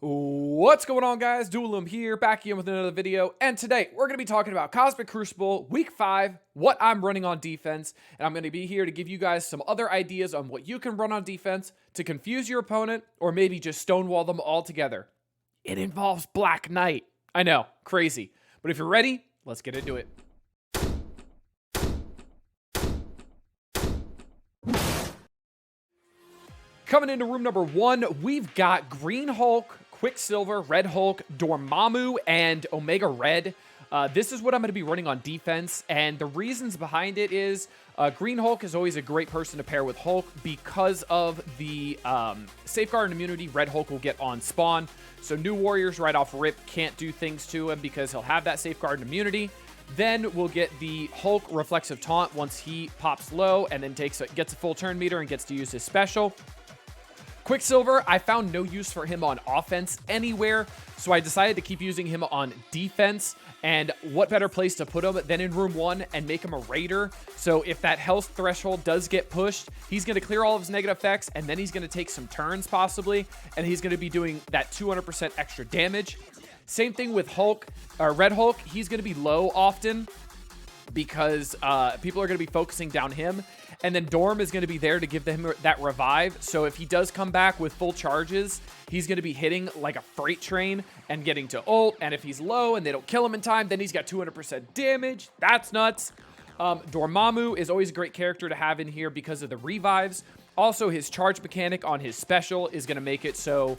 What's going on, guys? Duelim here, back again with another video, and today we're going to be talking about Cosmic Crucible Week 5, what I'm running on defense, and I'm going to be here to give you guys some other ideas on what you can run on defense to confuse your opponent, or maybe just stonewall them all together. It involves Black Knight. I know, crazy. But if you're ready, let's get into it. Coming into room number 1, we've got Green Hulk, Quicksilver, Red Hulk, Dormammu, and Omega Red. This is what I'm going to be running on defense, and the reasons behind it is Green Hulk is always a great person to pair with Hulk because of the safeguard and immunity Red Hulk will get on spawn. So new warriors right off rip can't do things to him because he'll have that safeguard and immunity. Then we'll get the Hulk reflexive taunt once he pops low and then gets a full turn meter and gets to use his special. Quicksilver, I found no use for him on offense anywhere, so I decided to keep using him on defense. And what better place to put him than in room 1 and make him a raider? So if that health threshold does get pushed, he's going to clear all of his negative effects, and then he's going to take some turns possibly, and he's going to be doing that 200% extra damage. Same thing with Hulk, or Red Hulk. He's going to be low often because people are going to be focusing down him. And then Dorm is going to be there to give them that revive. So if he does come back with full charges, he's going to be hitting like a freight train and getting to ult. And if he's low and they don't kill him in time, then he's got 200% damage. That's nuts. Dormammu is always a great character to have in here because of the revives. Also, his charge mechanic on his special is going to make it so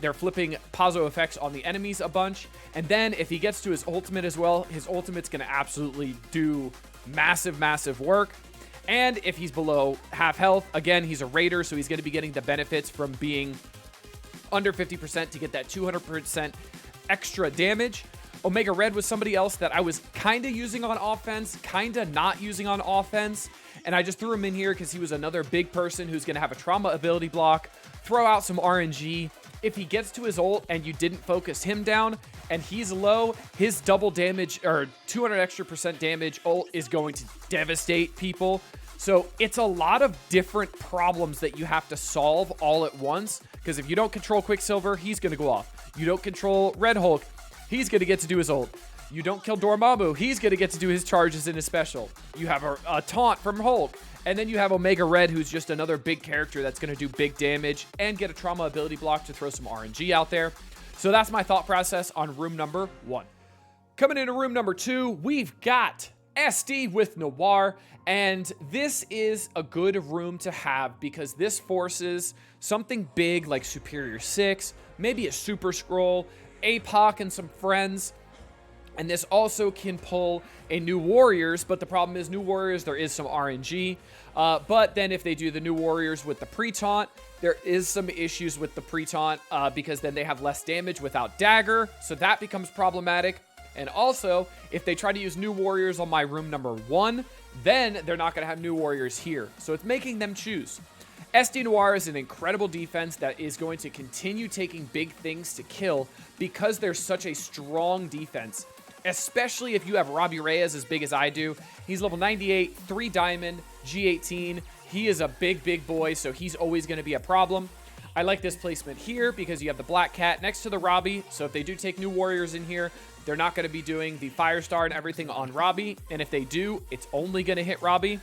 they're flipping positive effects on the enemies a bunch. And then if he gets to his ultimate as well, his ultimate's going to absolutely do massive work. And if he's below half health, again, he's a raider, so he's going to be getting the benefits from being under 50% to get that 200% extra damage. Omega Red was somebody else that I was kind of using on offense, kind of not using on offense. And I just threw him in here because he was another big person who's going to have a trauma ability block, throw out some RNG. If he gets to his ult and you didn't focus him down and he's low, his double damage or 200 extra % damage ult is going to devastate people. So it's a lot of different problems that you have to solve all at once, because if you don't control Quicksilver, he's going to go off. You don't control Red Hulk, he's going to get to do his ult. You don't kill Dormammu, he's going to get to do his charges in his special. You have a taunt from Hulk. And then you have Omega Red, who's just another big character that's going to do big damage and get a trauma ability block to throw some RNG out there. So that's my thought process on room number 1. Coming into room number 2, we've got SD with Noir. And this is a good room to have because this forces something big like Superior 6, maybe a Super Scroll, APOC and some friends. And this also can pull a New Warriors, but the problem is New Warriors, there is some RNG. But then if they do the New Warriors with the pre-taunt, there is some issues with the pre-taunt because then they have less damage without Dagger. So that becomes problematic. And also, if they try to use New Warriors on my room number 1, then they're not going to have New Warriors here. So it's making them choose. SD Noir is an incredible defense that is going to continue taking big things to kill because there's such a strong defense. Especially if you have Robbie Reyes as big as I do. He's level 98, 3 diamond, G18. He is a big boy, so he's always going to be a problem. I like this placement here because you have the Black Cat next to the Robbie. So if they do take New Warriors in here, they're not going to be doing the Firestar and everything on Robbie. And if they do, it's only going to hit Robbie.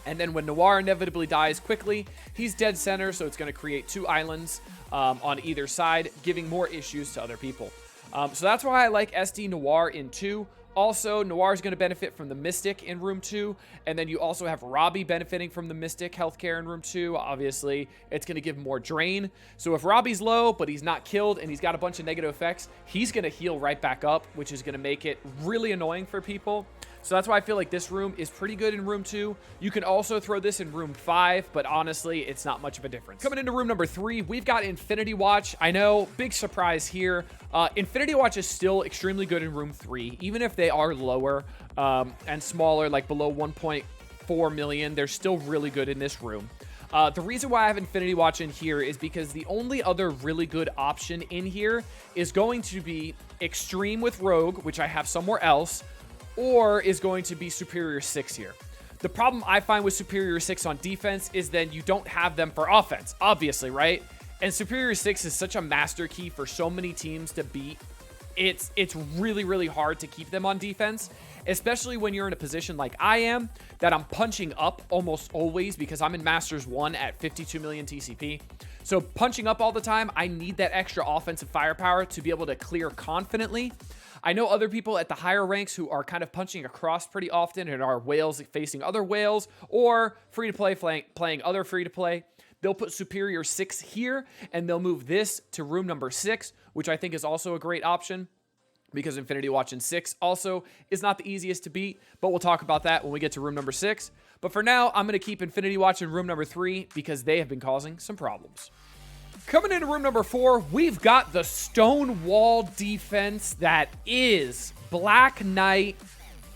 And then when Noir inevitably dies quickly, he's dead center, so it's going to create 2 islands on either side, giving more issues to other people. So that's why I like SD Noir in 2. Also, Noir is going to benefit from the Mystic in room 2. And then you also have Robbie benefiting from the Mystic healthcare in room 2. Obviously, it's going to give more drain. So if Robbie's low, but he's not killed and he's got a bunch of negative effects, he's going to heal right back up, which is going to make it really annoying for people. So that's why I feel like this room is pretty good in room 2. You can also throw this in room 5, but honestly, it's not much of a difference. Coming into room number 3, we've got Infinity Watch. I know, big surprise here. Infinity Watch is still extremely good in room 3, even if they are lower and smaller, like below 1.4 million. They're still really good in this room. The reason why I have Infinity Watch in here is because the only other really good option in here is going to be Extreme with Rogue, which I have somewhere else, or is going to be Superior 6 here. The problem I find with Superior 6 on defense is then you don't have them for offense, obviously, right? And Superior 6 is such a master key for so many teams to beat. It's really, really hard to keep them on defense, especially when you're in a position like I am, that I'm punching up almost always because I'm in Masters 1 at 52 million TCP. So punching up all the time, I need that extra offensive firepower to be able to clear confidently. I know other people at the higher ranks who are kind of punching across pretty often and are whales facing other whales or free-to-play playing other free-to-play. They'll put Superior 6 here, and they'll move this to room number 6, which I think is also a great option because Infinity Watch in 6 also is not the easiest to beat, but we'll talk about that when we get to room number 6. But for now, I'm going to keep Infinity Watch in room number 3 because they have been causing some problems. Coming into room number 4, we've got the stone wall defense that is Black Knight,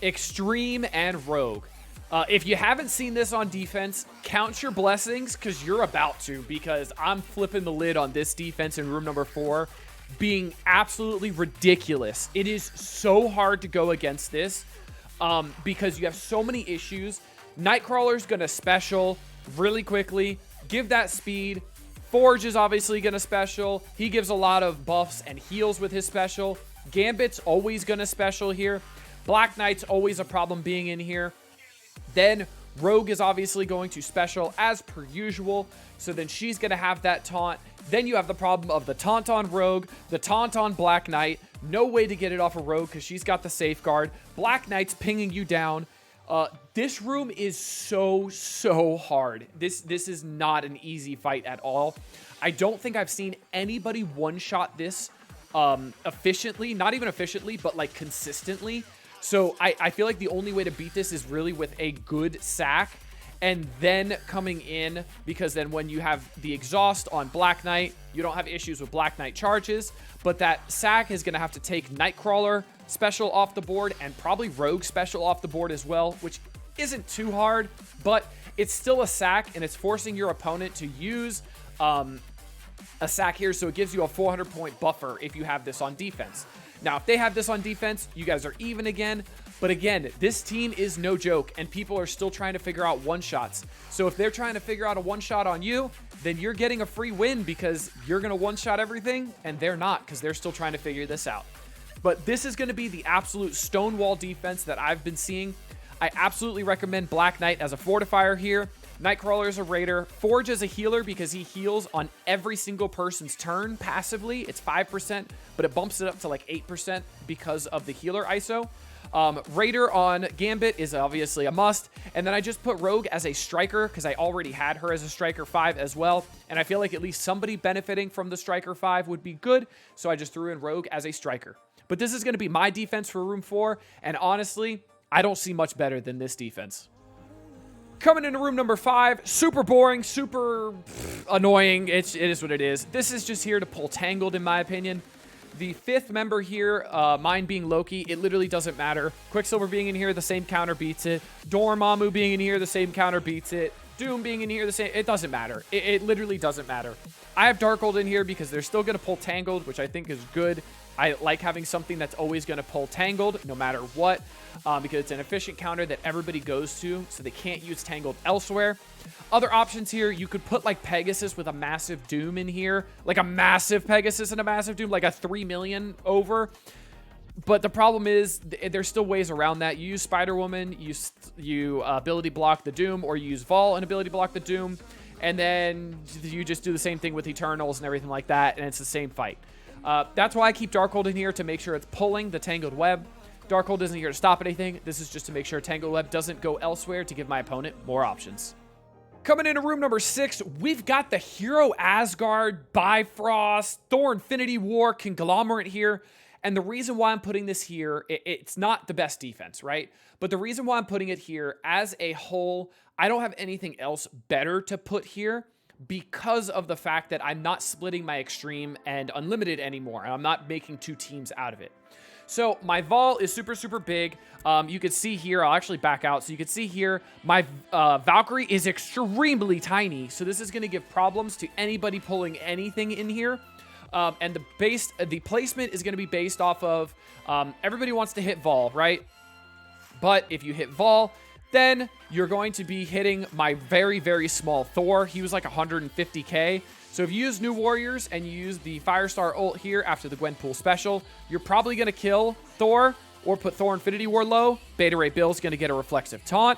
Extreme, and Rogue. If you haven't seen this on defense, count your blessings because you're about to, because I'm flipping the lid on this defense in room number 4 being absolutely ridiculous. It is so hard to go against this because you have so many issues. Nightcrawler's going to special really quickly, give that speed. Forge is obviously going to special. He gives a lot of buffs and heals with his special. Gambit's always going to special here. Black Knight's always a problem being in here. Then Rogue is obviously going to special as per usual. So then she's going to have that taunt. Then you have the problem of the taunt on Rogue, the taunt on Black Knight. No way to get it off of Rogue because she's got the safeguard. Black Knight's pinging you down. This room is so hard. This is not an easy fight at all. I don't think I've seen anybody one-shot this efficiently. Not even efficiently, but like consistently. So I feel like the only way to beat this is really with a good sack and then coming in, because then when you have the exhaust on Black Knight, you don't have issues with Black Knight charges, but that sack is going to have to take Nightcrawler special off the board and probably Rogue special off the board as well, which isn't too hard, but it's still a sack and it's forcing your opponent to use a sack here, so it gives you a 400-point buffer if you have this on defense. Now, if they have this on defense, you guys are even again. But again, this team is no joke, and people are still trying to figure out one-shots. So if they're trying to figure out a one-shot on you, then you're getting a free win because you're going to one-shot everything, and they're not because they're still trying to figure this out. But this is going to be the absolute stonewall defense that I've been seeing. I absolutely recommend Black Knight as a fortifier here. Nightcrawler is a raider. Forge is a healer because he heals on every single person's turn passively. It's 5%, but it bumps it up to like 8% because of the healer ISO. Raider on Gambit is obviously a must. And then I just put Rogue as a striker because I already had her as a striker 5 as well. And I feel like at least somebody benefiting from the striker 5 would be good. So I just threw in Rogue as a striker. But this is going to be my defense for room 4. And honestly, I don't see much better than this defense. Coming into room number 5, super boring, super annoying. It is what it is. This is just here to pull Tangled, in my opinion. The 5th member here, mine being Loki, it literally doesn't matter. Quicksilver being in here, the same counter beats it. Dormammu being in here, the same counter beats it. Doom being in here, the same. It doesn't matter. It literally doesn't matter. I have Darkhold in here because they're still going to pull Tangled, which I think is good. I like having something that's always going to pull Tangled no matter what, because it's an efficient counter that everybody goes to, so they can't use Tangled elsewhere. Other options here, you could put like Pegasus with a massive Doom in here, like a massive Pegasus and a massive Doom, like a 3 million over. But the problem is there's still ways around that. You use Spider-Woman, you ability block the Doom, or you use Vol and ability block the Doom, and then you just do the same thing with Eternals and everything like that, and it's the same fight. That's why I keep Darkhold in here, to make sure it's pulling the Tangled Web. Darkhold isn't here to stop anything. This is just to make sure Tangled Web doesn't go elsewhere to give my opponent more options. Coming into room number 6, we've got the Hero Asgard, Bifrost, Thor Infinity War conglomerate here. And the reason why I'm putting this here, it's not the best defense, right? But the reason why I'm putting it here as a whole, I don't have anything else better to put here, because of the fact that I'm not splitting my Extreme and Unlimited anymore. I'm not making 2 teams out of it. So my Vol is super big. You can see here, I'll actually back out. So you can see here, my Valkyrie is extremely tiny. So this is going to give problems to anybody pulling anything in here. And the placement is going to be based off of, everybody wants to hit Vol, right? But if you hit Vol, then you're going to be hitting my very small Thor. He was like 150k. So if you use New Warriors and you use the Firestar ult here after the Gwenpool special, you're probably going to kill Thor or put Thor Infinity War low. Beta Ray Bill's going to get a reflexive taunt.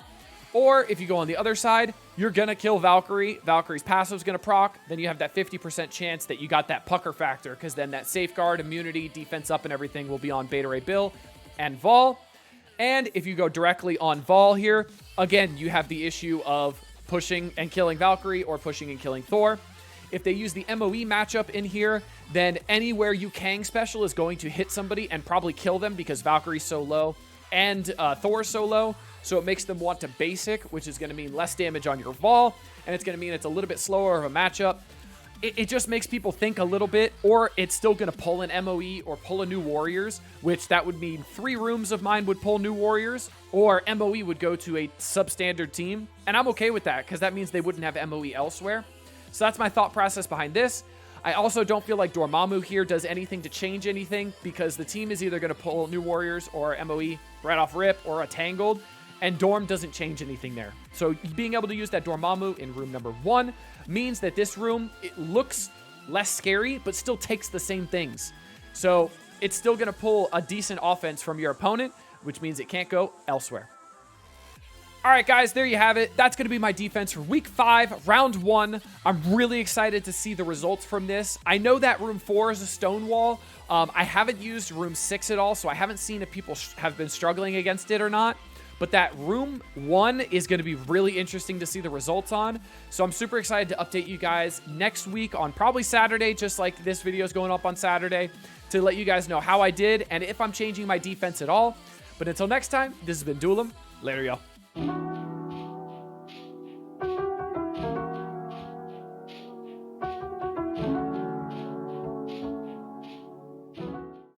Or if you go on the other side, you're going to kill Valkyrie. Valkyrie's passive is going to proc. Then you have that 50% chance that you got that pucker factor, because then that safeguard, immunity, defense up, and everything will be on Beta Ray Bill and Vol. And if you go directly on Vol here, again, you have the issue of pushing and killing Valkyrie or pushing and killing Thor. If they use the MOE matchup in here, then anywhere you Kang special is going to hit somebody and probably kill them because Valkyrie's so low and Thor's so low. So it makes them want to basic, which is going to mean less damage on your Vol, and it's going to mean it's a little bit slower of a matchup. It just makes people think a little bit, or it's still going to pull an MOE or pull a New Warriors, which that would mean 3 rooms of mine would pull New Warriors, or MOE would go to a substandard team. And I'm okay with that because that means they wouldn't have MOE elsewhere. So that's my thought process behind this. I also don't feel like Dormammu here does anything to change anything because the team is either going to pull New Warriors or MOE right off rip or a Tangled, and Dorm doesn't change anything there. So being able to use that Dormammu in room number 1 means that this room, it looks less scary, but still takes the same things. So it's still going to pull a decent offense from your opponent, which means it can't go elsewhere. All right, guys, there you have it. That's going to be my defense for week 5, round 1. I'm really excited to see the results from this. I know that room 4 is a stone wall. I haven't used room 6 at all, so I haven't seen if people have been struggling against it or not. But that room 1 is going to be really interesting to see the results on. So I'm super excited to update you guys next week on probably Saturday, just like this video is going up on Saturday, to let you guys know how I did and if I'm changing my defense at all. But until next time, this has been Duelim. Later, y'all.